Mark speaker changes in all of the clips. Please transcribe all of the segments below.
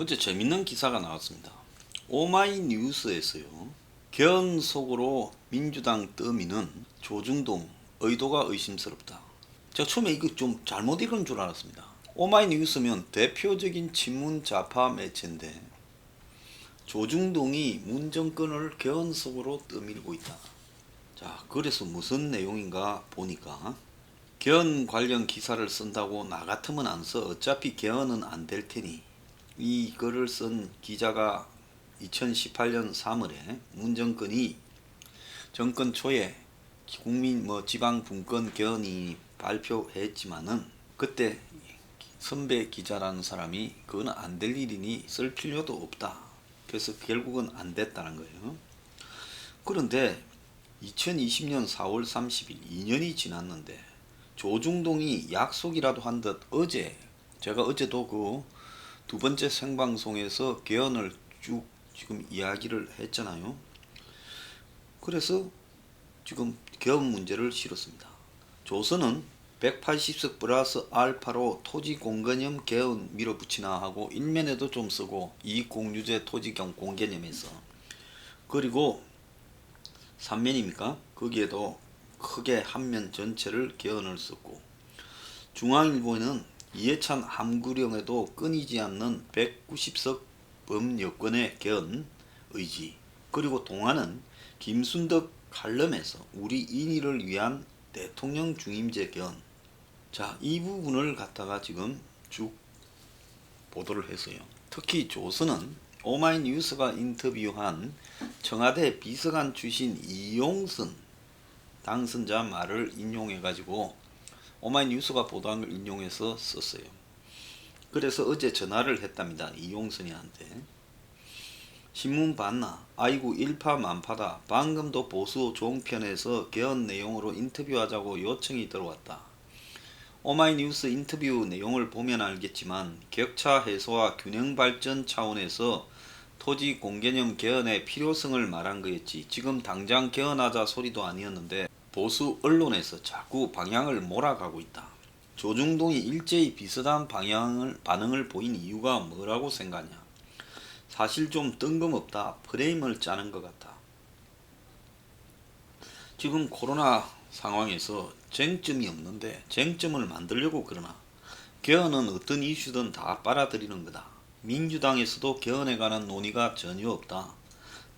Speaker 1: 어제 재밌는 기사가 나왔습니다. 오마이뉴스에서요. 견 속으로 민주당 떠미는 조중동 의도가 의심스럽다. 제가 처음에 이거 좀 잘못 읽은 줄 알았습니다. 오마이뉴스면 대표적인 친문 좌파 매체인데 조중동이 문정권을 견 속으로 떠밀고 있다. 자, 그래서 무슨 내용인가 보니까 견 관련 기사를 쓴다고 나 같으면 안 써. 어차피 견은 안 될 테니. 이 글을 쓴 기자가 2018년 3월에 문정권이 정권 초에 국민 지방 분권 견이 발표했지만은 그때 선배 기자라는 사람이 그건 안 될 일이니 쓸 필요도 없다. 그래서 결국은 안 됐다는 거예요. 그런데 2020년 4월 30일 2년이 지났는데 조중동이 약속이라도 한 듯 어제 제가 어제도 그 두 번째 생방송에서 개헌을 쭉 지금 이야기를 했잖아요. 그래서 지금 개헌 문제를 실었습니다. 조선은 180석 플러스 알파로 토지 공개념 개헌 밀어붙이나 하고 일면에도 좀 쓰고 이익공유제 토지경 공개념에서 그리고 3면입니까? 거기에도 크게 한 면 전체를 개헌을 썼고 중앙일보는 이해찬 함구령에도 끊이지 않는 190석 범여권의 개헌 의지 그리고 동아는 김순덕 칼럼에서 우리 인의를 위한 대통령 중임제 개헌. 자, 이 부분을 갖다가 지금 쭉 보도를 했어요. 특히 조선은 오마이뉴스가 인터뷰한 청와대 비서관 출신 이용선 당선자 말을 인용해가지고 오마이뉴스가 보도한 걸 인용해서 썼어요. 그래서 어제 전화를 했답니다. 이용선이한테. 신문 봤나? 아이고 일파만파다. 방금도 보수 종편에서 개헌 내용으로 인터뷰하자고 요청이 들어왔다. 오마이뉴스 인터뷰 내용을 보면 알겠지만 격차 해소와 균형 발전 차원에서 토지 공개념 개헌의 필요성을 말한 거였지 지금 당장 개헌하자 소리도 아니었는데 보수 언론에서 자꾸 방향을 몰아가고 있다. 조중동이 일제히 비슷한 반응을 보인 이유가 뭐라고 생각하냐? 사실 좀 뜬금없다. 프레임을 짜는 것 같다. 지금 코로나 상황에서 쟁점이 없는데 쟁점을 만들려고 그러나 개헌은 어떤 이슈든 다 빨아들이는 거다. 민주당에서도 개헌에 관한 논의가 전혀 없다.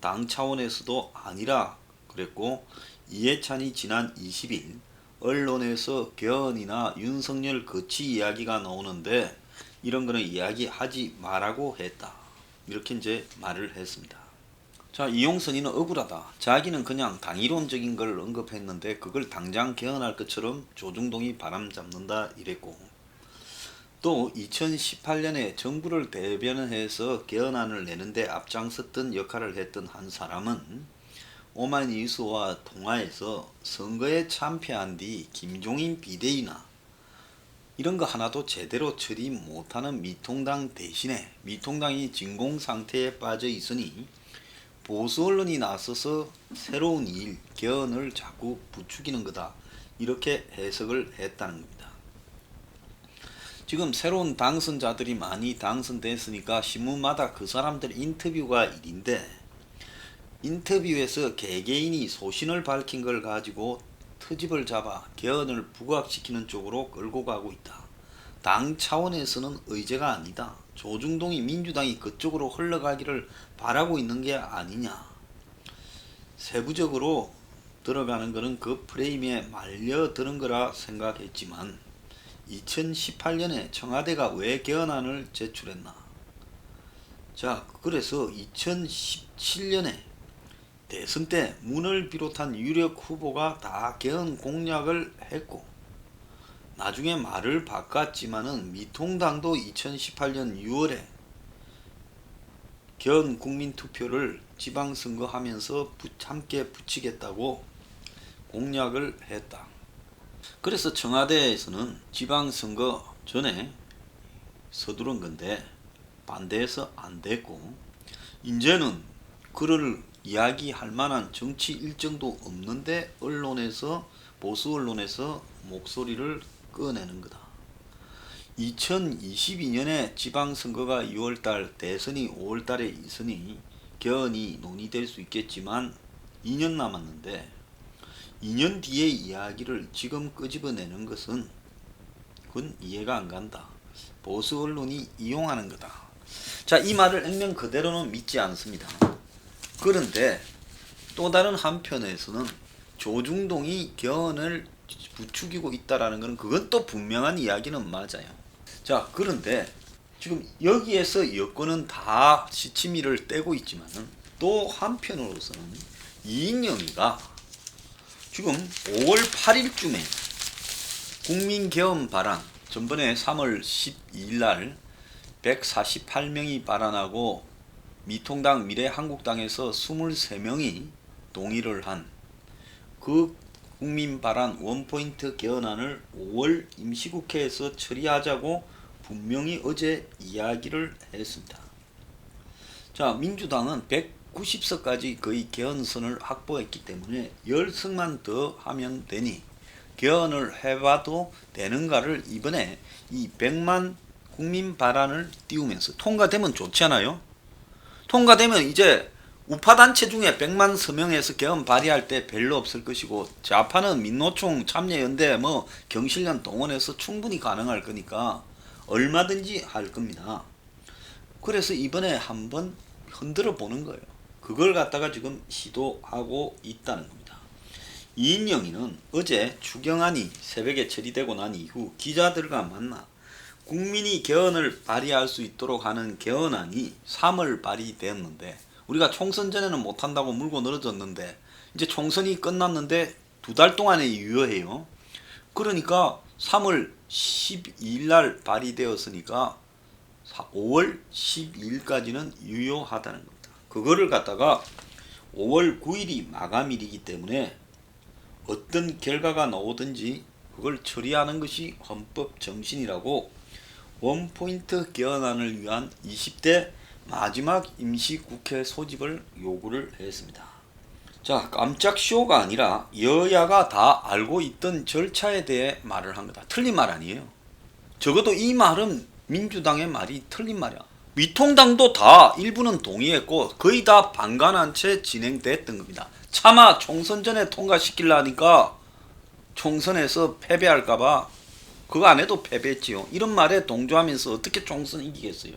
Speaker 1: 당 차원에서도 아니라 그랬고 이해찬이 지난 20일 언론에서 개헌이나 윤석열 거치 이야기가 나오는데 이런 거는 이야기하지 말라고 했다. 이렇게 이제 말을 했습니다. 자, 이용선이는 억울하다. 자기는 그냥 당이론적인 걸 언급했는데 그걸 당장 개헌할 것처럼 조중동이 바람잡는다 이랬고 또 2018년에 정부를 대변해서 개헌안을 내는데 앞장섰던 역할을 했던 한 사람은 오마이뉴스와 통화에서 선거에 참패한 뒤 김종인 비대위나 이런 거 하나도 제대로 처리 못하는 미통당 대신에 미통당이 진공 상태에 빠져 있으니 보수 언론이 나서서 새로운 일, 개헌을 자꾸 부추기는 거다. 이렇게 해석을 했다는 겁니다. 지금 새로운 당선자들이 많이 당선됐으니까 신문마다 그 사람들 인터뷰가 일인데 인터뷰에서 개개인이 소신을 밝힌 걸 가지고 트집을 잡아 개헌을 부각시키는 쪽으로 끌고 가고 있다. 당 차원에서는 의제가 아니다. 조중동이 민주당이 그쪽으로 흘러가기를 바라고 있는 게 아니냐. 세부적으로 들어가는 것은 그 프레임에 말려드는 거라 생각했지만 2018년에 청와대가 왜 개헌안을 제출했나. 자, 그래서 2017년에 대선 때 문을 비롯한 유력 후보가 다 개헌 공약을 했고 나중에 말을 바꿨지만은 미통당도 2018년 6월에 개헌 국민투표를 지방선거 하면서 함께 붙이겠다고 공약을 했다. 그래서 청와대에서는 지방선거 전에 서두른 건데 반대해서 안 됐고 이제는 그를 이야기할 만한 정치 일정도 없는데 언론에서 보수 언론에서 목소리를 꺼내는 거다. 2022년에 지방선거가 6월달, 대선이 5월달에 있으니 개헌이 논의될 수 있겠지만 2년 남았는데 2년 뒤의 이야기를 지금 끄집어내는 것은 그건 이해가 안 간다. 보수 언론이 이용하는 거다. 자, 이 말을 액면 그대로는 믿지 않습니다. 그런데 또 다른 한편에서는 조중동이 개헌을 부추기고 있다라는 것은 그건 또 분명한 이야기는 맞아요. 자, 그런데 지금 여기에서 여권은 다 시치미를 떼고 있지만은 또 한편으로서는 이인영이가 지금 5월 8일쯤에 국민개헌 발안, 전번에 3월 12일 날 148명이 발안하고 미통당 미래한국당에서 23명이 동의를 한 그 국민 발안 원포인트 개헌안을 5월 임시국회에서 처리하자고 분명히 어제 이야기를 했습니다. 자, 민주당은 190석까지 거의 개헌선을 확보했기 때문에 10석만 더 하면 되니 개헌을 해봐도 되는가를 이번에 이 100만 국민 발안을 띄우면서 통과되면 좋잖아요. 통과되면 이제 우파단체 중에 100만 서명해서 개헌 발의할 때 별로 없을 것이고 좌파는 민노총 참여연대 뭐 경실련 동원해서 충분히 가능할 거니까 얼마든지 할 겁니다. 그래서 이번에 한번 흔들어 보는 거예요. 그걸 갖다가 지금 시도하고 있다는 겁니다. 이인영이는 어제 추경안이 새벽에 처리되고 난 이후 기자들과 만나 국민이 개헌을 발의할 수 있도록 하는 개헌안이 3월 발의되었는데 우리가 총선 전에는 못한다고 물고 늘어졌는데 이제 총선이 끝났는데 2달 동안에 유효해요. 그러니까 3월 12일 날 발의되었으니까 5월 12일까지는 유효하다는 겁니다. 그거를 갖다가 5월 9일이 마감일이기 때문에 어떤 결과가 나오든지 그걸 처리하는 것이 헌법 정신이라고 원포인트 개헌안을 위한 20대 마지막 임시국회 소집을 요구를 했습니다. 자, 깜짝 쇼가 아니라 여야가 다 알고 있던 절차에 대해 말을 한 거다. 틀린 말 아니에요. 적어도 이 말은 민주당의 말이 틀린 말이야. 미통당도 다 일부는 동의했고 거의 다 반간한 채 진행됐던 겁니다. 차마 총선 전에 통과시키려니까 총선에서 패배할까봐 그거 안 해도 패배했지요. 이런 말에 동조하면서 어떻게 총선 이기겠어요.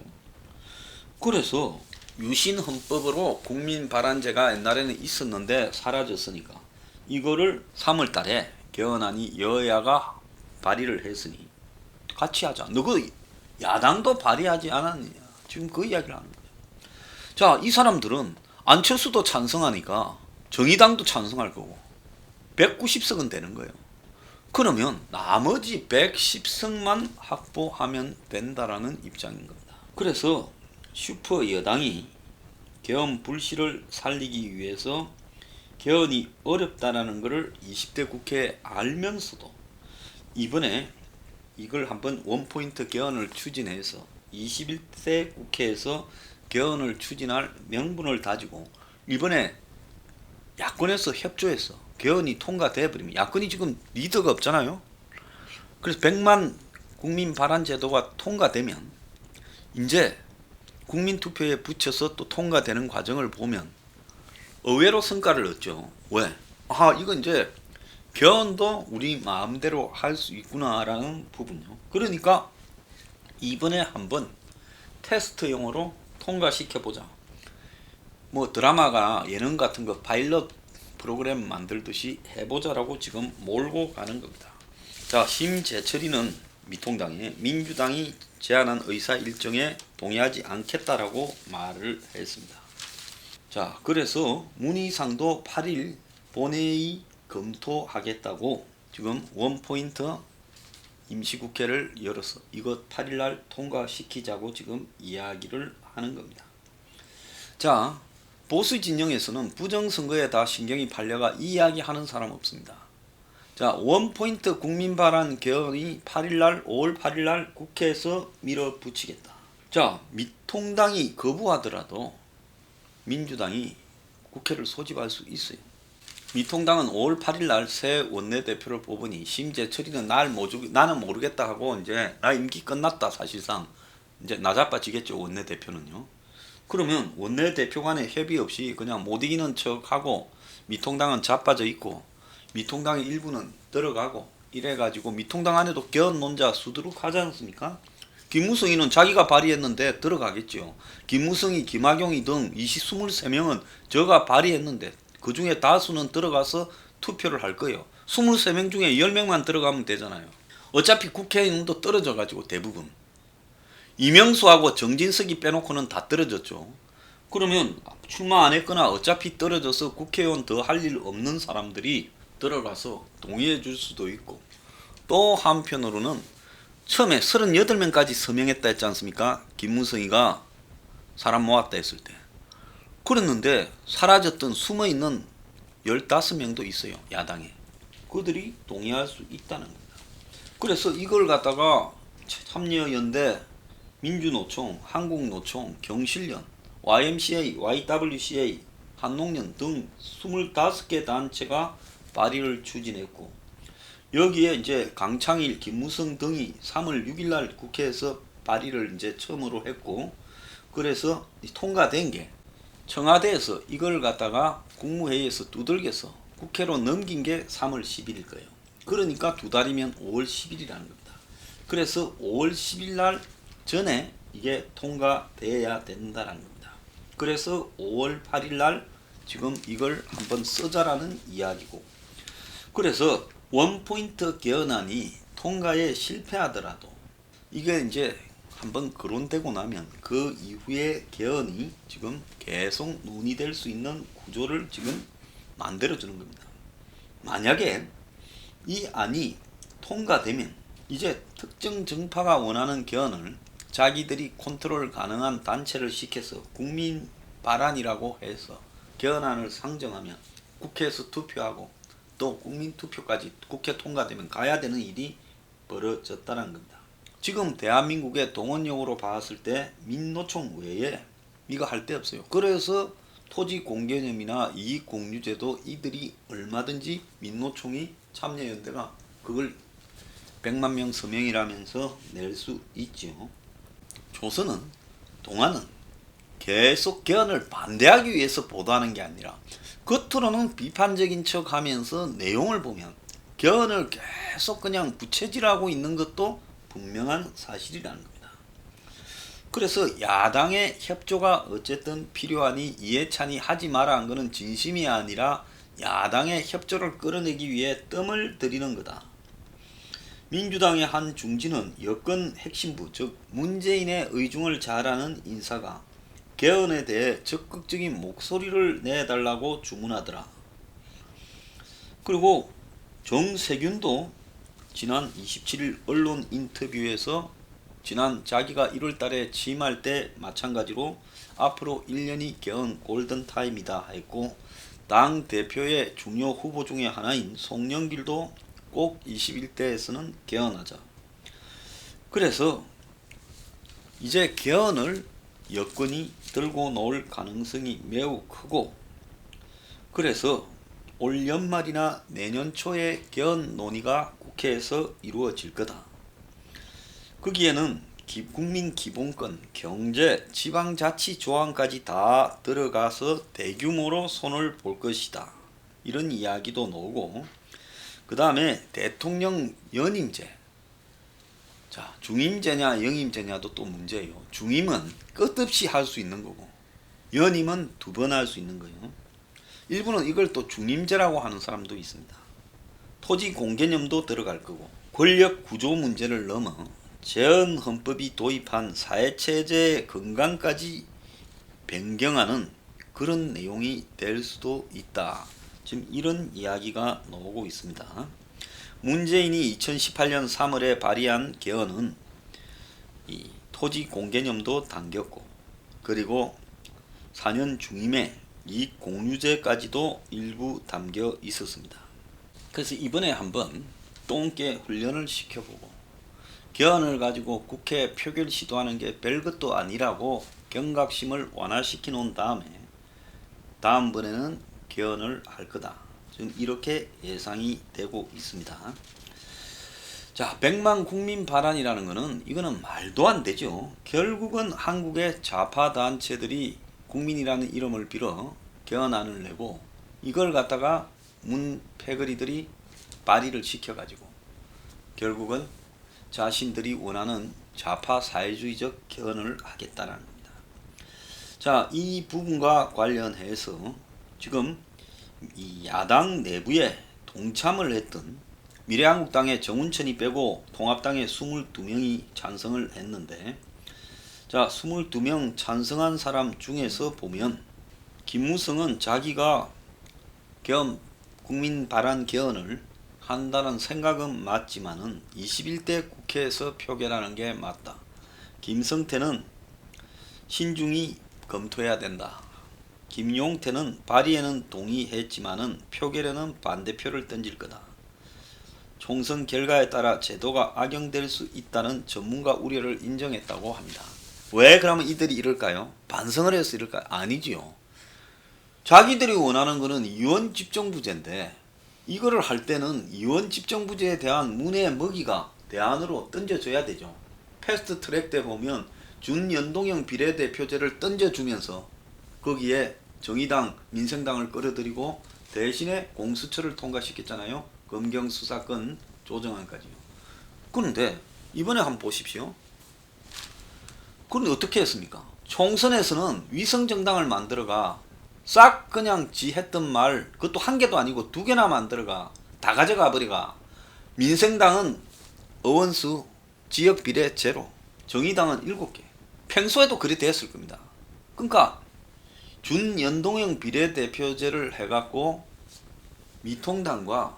Speaker 1: 그래서 유신 헌법으로 국민 발안제가 옛날에는 있었는데 사라졌으니까 이거를 3월 달에 개헌안이 여야가 발의를 했으니 같이 하자. 너그 야당도 발의하지 않았느냐. 지금 그 이야기를 하는 거예요. 자, 이 사람들은 안철수도 찬성하니까 정의당도 찬성할 거고 190석은 되는 거예요. 그러면 나머지 110석만 확보하면 된다라는 입장인 겁니다. 그래서 슈퍼 여당이 개헌 불씨를 살리기 위해서 개헌이 어렵다라는 것을 20대 국회에 알면서도 이번에 이걸 한번 원포인트 개헌을 추진해서 21대 국회에서 개헌을 추진할 명분을 다지고 이번에 야권에서 협조해서 개헌이 통과돼 버리면 야권이 지금 리더가 없잖아요. 그래서 100만 국민 발안 제도가 통과되면 이제 국민투표에 붙여서 또 통과되는 과정을 보면 의외로 성과를 얻죠. 왜? 이건 이제 개헌도 우리 마음대로 할 수 있구나라는 부분요. 그러니까 이번에 한번 테스트용으로 통과시켜보자. 뭐 드라마가 예능 같은 거 파일럿 프로그램 만들듯이 해보자라고 지금 몰고 가는 겁니다. 자, 심재철이는 미통당에 민주당이 제안한 의사 일정에 동의하지 않겠다라고 말을 했습니다. 자, 그래서 문희상도 8일 본회의 검토하겠다고 지금 원포인트 임시국회를 열어서 이것 8일날 통과시키자고 지금 이야기를 하는 겁니다. 자, 보수 진영에서는 부정선거에 다 신경이 팔려가 이 이야기 하는 사람 없습니다. 자, 원포인트 국민발안 개헌이 8일날 5월 8일날 국회에서 밀어붙이겠다. 자, 미통당이 거부하더라도 민주당이 국회를 소집할 수 있어요. 미통당은 5월 8일 날 새 원내대표를 뽑으니 심재철이는 나는 모르겠다 하고 이제 나 임기 끝났다 사실상 이제 나자빠지겠죠 원내대표는요. 그러면 원내대표 간에 협의 없이 그냥 못 이기는 척하고 미통당은 자빠져 있고 미통당의 일부는 들어가고 이래가지고 미통당 안에도 개헌론자 수두룩 하지 않습니까? 김무성이는 자기가 발의했는데 들어가겠죠. 김무성이 김학용이 등 23명은 저가 발의했는데 그 중에 다수는 들어가서 투표를 할 거예요. 23명 중에 10명만 들어가면 되잖아요. 어차피 국회의원도 떨어져 가지고 대부분 이명수하고 정진석이 빼놓고는 다 떨어졌죠. 그러면 출마 안 했거나 어차피 떨어져서 국회의원 더 할 일 없는 사람들이 들어가서 동의해 줄 수도 있고, 또 한편으로는 처음에 38명까지 서명했다 했지 않습니까? 김무성이가 사람 모았다 했을 때. 그랬는데 사라졌던 숨어있는 15명도 있어요. 야당에. 그들이 동의할 수 있다는 겁니다. 그래서 이걸 갖다가 참여연대, 민주노총, 한국노총, 경실련, YMCA, YWCA, 한농련 등 25개 단체가 발의를 추진했고, 여기에 이제 강창일, 김무성 등이 3월 6일 날 국회에서 발의를 이제 처음으로 했고, 그래서 통과된 게 청와대에서 이걸 갖다가 국무회의에서 두들겨서 국회로 넘긴 게 3월 10일일 거예요. 그러니까 두 달이면 5월 10일이라는 겁니다. 그래서 5월 10일 날 전에 이게 통과돼야 된다는 겁니다. 그래서 5월 8일 날 지금 이걸 한번 쓰자라는 이야기고, 그래서 원포인트 개헌안이 통과에 실패하더라도 이게 이제 한번 거론되고 나면 그 이후에 개헌이 지금 계속 논의될 수 있는 구조를 지금 만들어주는 겁니다. 만약에 이 안이 통과되면 이제 특정 정파가 원하는 개헌을 자기들이 컨트롤 가능한 단체를 시켜서 국민 발안이라고 해서 개헌안을 상정하면 국회에서 투표하고 또 국민 투표까지 국회 통과되면 가야 되는 일이 벌어졌다는 겁니다. 지금 대한민국의 동원력으로 봤을 때 민노총 외에 이거 할 데 없어요. 그래서 토지 공개념이나 이익공유제도 이들이 얼마든지 민노총이 참여연대가 그걸 100만 명 서명이라면서 낼 수 있죠. 조선은 동아는 계속 개헌을 반대하기 위해서 보도하는 게 아니라 겉으로는 비판적인 척 하면서 내용을 보면 개헌을 계속 그냥 부채질하고 있는 것도 분명한 사실이라는 겁니다. 그래서 야당의 협조가 어쨌든 필요하니 이해찬이 하지 마라 한 거는 진심이 아니라 야당의 협조를 끌어내기 위해 뜸을 들이는 거다. 민주당의 한 중진은 여권 핵심부 즉 문재인의 의중을 잘하는 인사가 개헌에 대해 적극적인 목소리를 내달라고 주문하더라. 그리고 정세균도 지난 27일 언론 인터뷰에서 지난 자기가 1월 달에 취임할 때 마찬가지로 앞으로 1년이 개헌 골든타임이다 했고, 당 대표의 중요 후보 중에 하나인 송영길도 꼭 21대에서는 개헌하자. 그래서 이제 개헌을 여권이 들고 놓을 가능성이 매우 크고, 그래서 올 연말이나 내년 초에 개헌 논의가 국회에서 이루어질 거다. 거기에는 국민 기본권, 경제, 지방자치 조항까지 다 들어가서 대규모로 손을 볼 것이다. 이런 이야기도 나오고, 그 다음에 대통령 연임제. 자, 중임제냐 영임제냐도 또 문제예요. 중임은 끝없이 할 수 있는 거고 연임은 2번 할 수 있는 거예요. 일부는 이걸 또 중임제라고 하는 사람도 있습니다. 토지 공개념도 들어갈 거고 권력 구조 문제를 넘어 재헌헌법이 도입한 사회체제의 건강까지 변경하는 그런 내용이 될 수도 있다. 지금 이런 이야기가 나오고 있습니다. 문재인이 2018년 3월에 발의한 개헌은 이 토지 공개념도 당겼고, 그리고 4년 중임에 이익 공유제까지도 일부 담겨 있었습니다. 그래서 이번에 한번 똥개 훈련을 시켜보고 개헌을 가지고 국회 표결 시도하는 게 별것도 아니라고 경각심을 완화시켜 놓은 다음에 다음번에는 개헌을 할 거다. 지금 이렇게 예상이 되고 있습니다. 자, 100만 국민 반환이라는 거는 이거는 말도 안 되죠. 결국은 한국의 좌파 단체들이 국민이라는 이름을 빌어 개헌안을 내고 이걸 갖다가 문 패거리들이 발의를 시켜가지고 결국은 자신들이 원하는 좌파 사회주의적 개헌을 하겠다는 겁니다. 자, 이 부분과 관련해서 지금 이 야당 내부에 동참을 했던 미래한국당의 정운천이 빼고 통합당의 22명이 찬성을 했는데, 자, 22명 찬성한 사람 중에서 보면 김무성은 자기가 국민 발안 개헌을 한다는 생각은 맞지만은 21대 국회에서 표결하는 게 맞다. 김성태는 신중히 검토해야 된다. 김용태는 발의에는 동의했지만은 표결에는 반대표를 던질 거다. 총선 결과에 따라 제도가 악용될 수 있다는 전문가 우려를 인정했다고 합니다. 왜 그러면 이들이 이럴까요? 반성을 해서 이럴까요? 아니지요. 자기들이 원하는 거는 이원 집정부제인데 이거를 할 때는 이원 집정부제에 대한 문의 먹이가 대안으로 던져줘야 되죠. 패스트 트랙 때 보면 준연동형 비례대표제를 던져주면서 거기에 정의당, 민생당을 끌어들이고 대신에 공수처를 통과시켰잖아요. 검경수사권 조정안까지요. 그런데 이번에 한번 보십시오. 그런데 어떻게 했습니까? 총선에서는 위성정당을 만들어가 싹 그냥 지 했던 말, 그것도 한 개도 아니고 두 개나 만들어가 다 가져가 버리가. 민생당은 의원수 지역 비례 제로, 정의당은 7개. 평소에도 그리 됐을 겁니다. 그러니까 준연동형 비례대표제를 해갖고 미통당과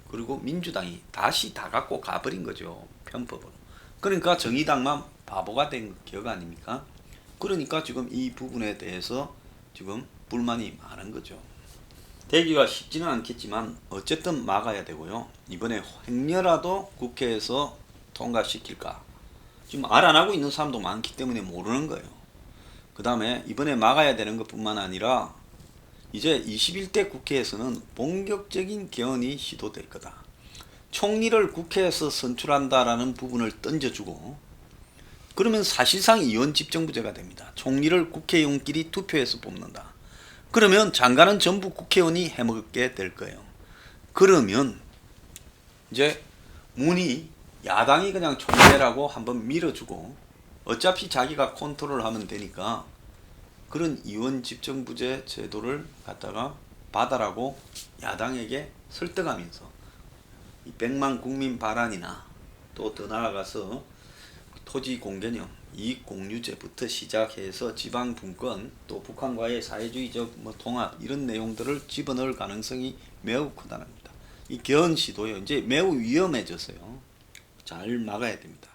Speaker 1: 그리고 민주당이 다시 다 갖고 가버린 거죠. 편법으로. 그러니까 정의당만 바보가 된 격 아닙니까? 그러니까 지금 이 부분에 대해서 지금 불만이 많은 거죠. 되기가 쉽지는 않겠지만 어쨌든 막아야 되고요. 이번에 행여라도 국회에서 통과시킬까? 지금 알 안 하고 있는 사람도 많기 때문에 모르는 거예요. 그 다음에 이번에 막아야 되는 것뿐만 아니라 이제 21대 국회에서는 본격적인 개헌이 시도될 거다. 총리를 국회에서 선출한다라는 부분을 던져주고 그러면 사실상 이원 집정부제가 됩니다. 총리를 국회의원끼리 투표해서 뽑는다. 그러면 장관은 전부 국회의원이 해먹게 될 거예요. 그러면 이제 문이 야당이 그냥 총리라고 한번 밀어주고 어차피 자기가 컨트롤하면 되니까 그런 이원 집정부제 제도를 갖다가 받아라고 야당에게 설득하면서 이 100만 국민 발안이나 또 더 나아가서 토지 공개념, 이익 공유제부터 시작해서 지방 분권, 또 북한과의 사회주의적 통합 이런 내용들을 집어넣을 가능성이 매우 크다는 겁니다. 이 개헌 시도요 이제 매우 위험해졌어요. 잘 막아야 됩니다.